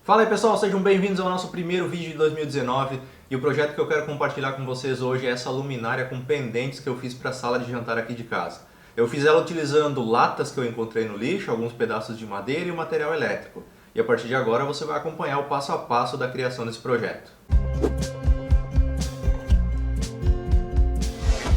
Fala aí pessoal, sejam bem-vindos ao nosso primeiro vídeo de 2019 e o projeto que eu quero compartilhar com vocês hoje é essa luminária com pendentes que eu fiz para a sala de jantar aqui de casa. Eu fiz ela utilizando latas que eu encontrei no lixo, alguns pedaços de madeira e o material elétrico. E a partir de agora você vai acompanhar o passo a passo da criação desse projeto.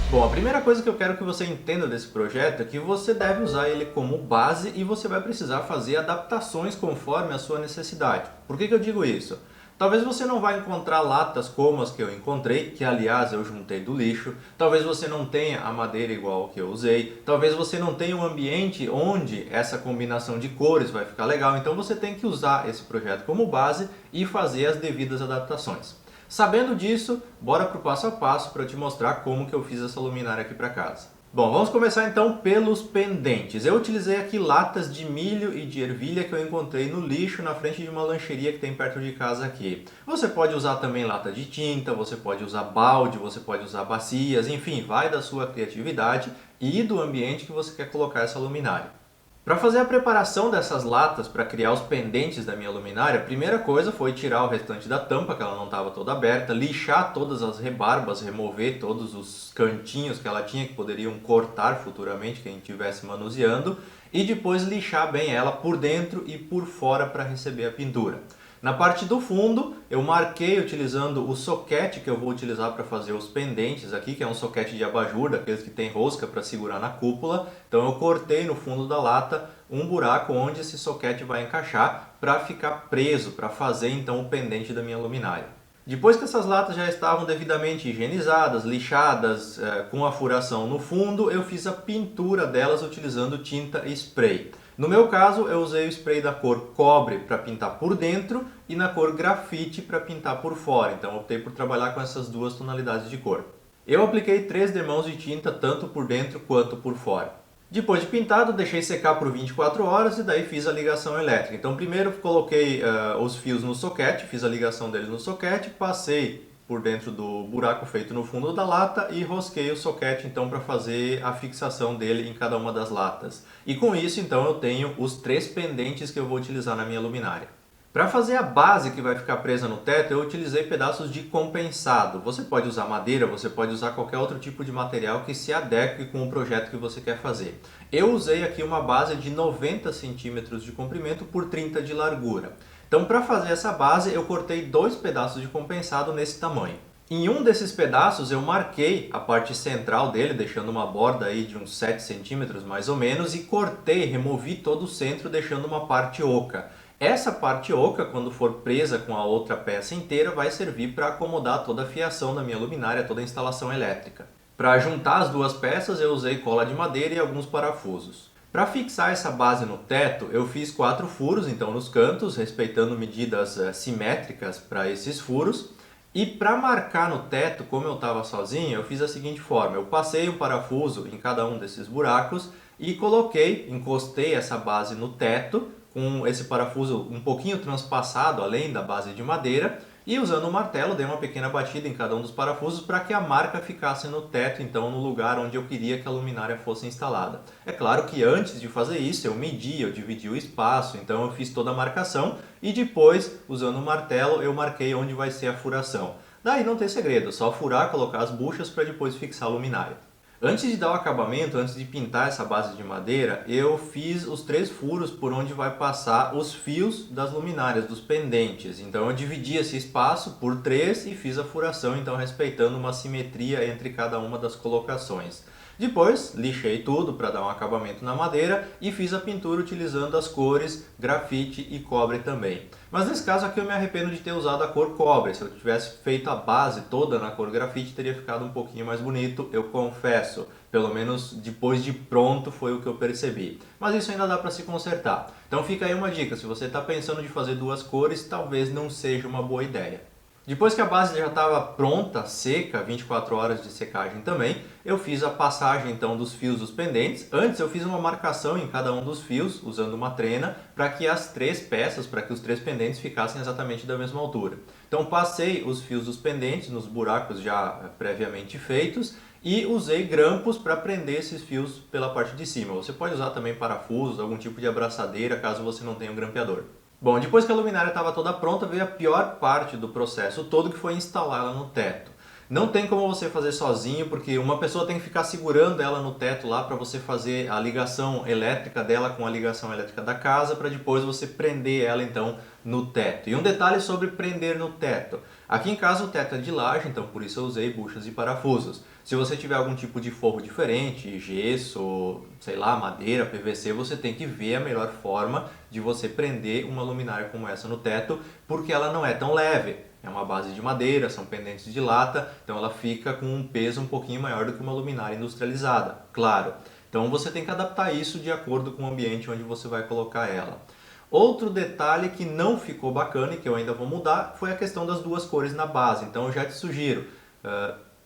Bom, a primeira coisa que eu quero que você entenda desse projeto é que você deve usar ele como base e você vai precisar fazer adaptações conforme a sua necessidade. Por que eu digo isso? Talvez você não vá encontrar latas como as que eu encontrei, que aliás eu juntei do lixo. Talvez você não tenha a madeira igual ao que eu usei. Talvez você não tenha um ambiente onde essa combinação de cores vai ficar legal. Então você tem que usar esse projeto como base e fazer as devidas adaptações. Sabendo disso, bora para o passo a passo para eu te mostrar como que eu fiz essa luminária aqui para casa. Bom, vamos começar então pelos pendentes. Eu utilizei aqui latas de milho e de ervilha que eu encontrei no lixo na frente de uma lancheria que tem perto de casa aqui. Você pode usar também lata de tinta, você pode usar balde, você pode usar bacias, enfim, vai da sua criatividade e do ambiente que você quer colocar essa luminária. Para fazer a preparação dessas latas para criar os pendentes da minha luminária, a primeira coisa foi tirar o restante da tampa, que ela não estava toda aberta, lixar todas as rebarbas, remover todos os cantinhos que ela tinha que poderiam cortar futuramente quem estivesse manuseando e depois lixar bem ela por dentro e por fora para receber a pintura. Na parte do fundo, eu marquei utilizando o soquete que eu vou utilizar para fazer os pendentes aqui, que é um soquete de abajur, daqueles que tem rosca para segurar na cúpula. Então eu cortei no fundo da lata um buraco onde esse soquete vai encaixar para ficar preso, para fazer então o pendente da minha luminária. Depois que essas latas já estavam devidamente higienizadas, lixadas, com a furação no fundo, eu fiz a pintura delas utilizando tinta e spray. No meu caso, eu usei o spray da cor cobre para pintar por dentro e na cor grafite para pintar por fora. Então optei por trabalhar com essas duas tonalidades de cor. Eu apliquei 3 demãos de tinta tanto por dentro quanto por fora. Depois de pintado, deixei secar por 24 horas e daí fiz a ligação elétrica. Então primeiro coloquei os fios no soquete, fiz a ligação deles no soquete, passei por dentro do buraco feito no fundo da lata e rosquei o soquete então para fazer a fixação dele em cada uma das latas. E com isso então eu tenho os 3 pendentes que eu vou utilizar na minha luminária. Para fazer a base que vai ficar presa no teto, eu utilizei pedaços de compensado. Você pode usar madeira, você pode usar qualquer outro tipo de material que se adeque com o projeto que você quer fazer. Eu usei aqui uma base de 90 centímetros de comprimento por 30 de largura. Então, para fazer essa base, eu cortei 2 pedaços de compensado nesse tamanho. Em um desses pedaços, eu marquei a parte central dele, deixando uma borda aí de uns 7 centímetros mais ou menos, e cortei, removi todo o centro, deixando uma parte oca. Essa parte oca, quando for presa com a outra peça inteira, vai servir para acomodar toda a fiação da minha luminária, toda a instalação elétrica. Para juntar as duas peças, eu usei cola de madeira e alguns parafusos. Para fixar essa base no teto, eu fiz 4 furos então nos cantos, respeitando medidas simétricas para esses furos. E para marcar no teto, como eu estava sozinho, eu fiz da seguinte forma: eu passei um parafuso em cada um desses buracos e coloquei, encostei essa base no teto, com esse parafuso um pouquinho transpassado além da base de madeira, e usando um martelo dei uma pequena batida em cada um dos parafusos para que a marca ficasse no teto, então no lugar onde eu queria que a luminária fosse instalada. É claro que antes de fazer isso eu medi, eu dividi o espaço, então eu fiz toda a marcação e depois, usando o martelo, eu marquei onde vai ser a furação. Daí não tem segredo, só furar, colocar as buchas para depois fixar a luminária. Antes de dar o acabamento, antes de pintar essa base de madeira, eu fiz os 3 furos por onde vai passar os fios das luminárias, dos pendentes. Então eu dividi esse espaço por 3 e fiz a furação, então respeitando uma simetria entre cada uma das colocações. Depois lixei tudo para dar um acabamento na madeira e fiz a pintura utilizando as cores grafite e cobre também. Mas nesse caso aqui eu me arrependo de ter usado a cor cobre. Se eu tivesse feito a base toda na cor grafite teria ficado um pouquinho mais bonito, eu confesso. Pelo menos depois de pronto foi o que eu percebi. Mas isso ainda dá para se consertar. Então fica aí uma dica, se você está pensando de fazer 2 cores, talvez não seja uma boa ideia. Depois que a base já estava pronta, seca, 24 horas de secagem também, eu fiz a passagem então dos fios dos pendentes. Antes eu fiz uma marcação em cada um dos fios, usando uma trena, para que as 3 peças, para que os 3 pendentes ficassem exatamente da mesma altura. Então passei os fios dos pendentes nos buracos já previamente feitos e usei grampos para prender esses fios pela parte de cima. Você pode usar também parafusos, algum tipo de abraçadeira, caso você não tenha um grampeador. Bom, depois que a luminária estava toda pronta, veio a pior parte do processo todo, que foi instalá-la no teto. Não tem como você fazer sozinho, porque uma pessoa tem que ficar segurando ela no teto lá para você fazer a ligação elétrica dela com a ligação elétrica da casa, para depois você prender ela então no teto. E um detalhe sobre prender no teto. Aqui em casa o teto é de laje, então por isso eu usei buchas e parafusos. Se você tiver algum tipo de forro diferente, gesso, sei lá, madeira, PVC, você tem que ver a melhor forma de você prender uma luminária como essa no teto, porque ela não é tão leve. É uma base de madeira, são pendentes de lata, então ela fica com um peso um pouquinho maior do que uma luminária industrializada, claro. Então você tem que adaptar isso de acordo com o ambiente onde você vai colocar ela. Outro detalhe que não ficou bacana e que eu ainda vou mudar foi a questão das duas cores na base. Então eu já te sugiro,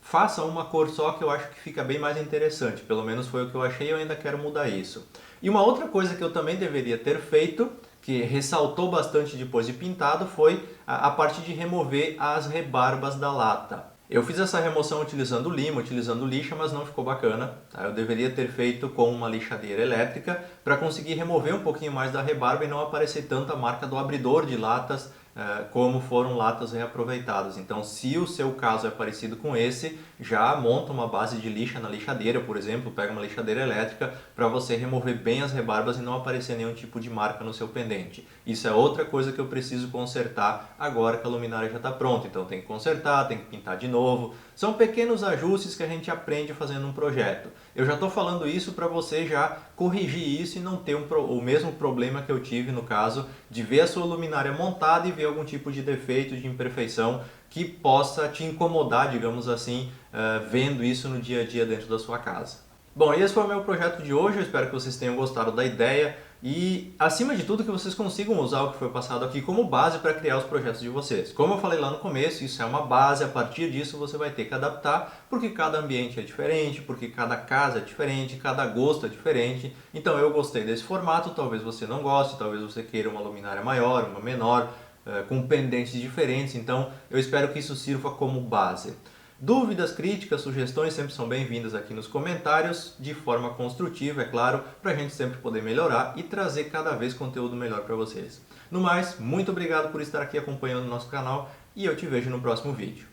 faça uma cor só, que eu acho que fica bem mais interessante. Pelo menos foi o que eu achei e eu ainda quero mudar isso. E uma outra coisa que eu também deveria ter feito, que ressaltou bastante depois de pintado, foi a parte de remover as rebarbas da lata. Eu fiz essa remoção utilizando lima, utilizando lixa, mas não ficou bacana. Tá? Eu deveria ter feito com uma lixadeira elétrica para conseguir remover um pouquinho mais da rebarba e não aparecer tanta marca do abridor de latas como foram latas reaproveitadas. Então, se o seu caso é parecido com esse, já monta uma base de lixa na lixadeira, por exemplo, pega uma lixadeira elétrica para você remover bem as rebarbas e não aparecer nenhum tipo de marca no seu pendente. Isso é outra coisa que eu preciso consertar agora que a luminária já está pronta. Então, tem que consertar, tem que pintar de novo. São pequenos ajustes que a gente aprende fazendo um projeto. Eu já estou falando isso para você já corrigir isso e não ter o mesmo problema que eu tive no caso de ver a sua luminária montada e ver algum tipo de defeito, de imperfeição que possa te incomodar, digamos assim, vendo isso no dia a dia dentro da sua casa. Bom, esse foi o meu projeto de hoje, eu espero que vocês tenham gostado da ideia e, acima de tudo, que vocês consigam usar o que foi passado aqui como base para criar os projetos de vocês. Como eu falei lá no começo, isso é uma base, a partir disso você vai ter que adaptar, porque cada ambiente é diferente, porque cada casa é diferente, cada gosto é diferente. Então eu gostei desse formato, talvez você não goste, talvez você queira uma luminária maior, uma menor, com pendentes diferentes, então eu espero que isso sirva como base. Dúvidas, críticas, sugestões sempre são bem-vindas aqui nos comentários, de forma construtiva, é claro, para a gente sempre poder melhorar e trazer cada vez conteúdo melhor para vocês. No mais, muito obrigado por estar aqui acompanhando o nosso canal e eu te vejo no próximo vídeo.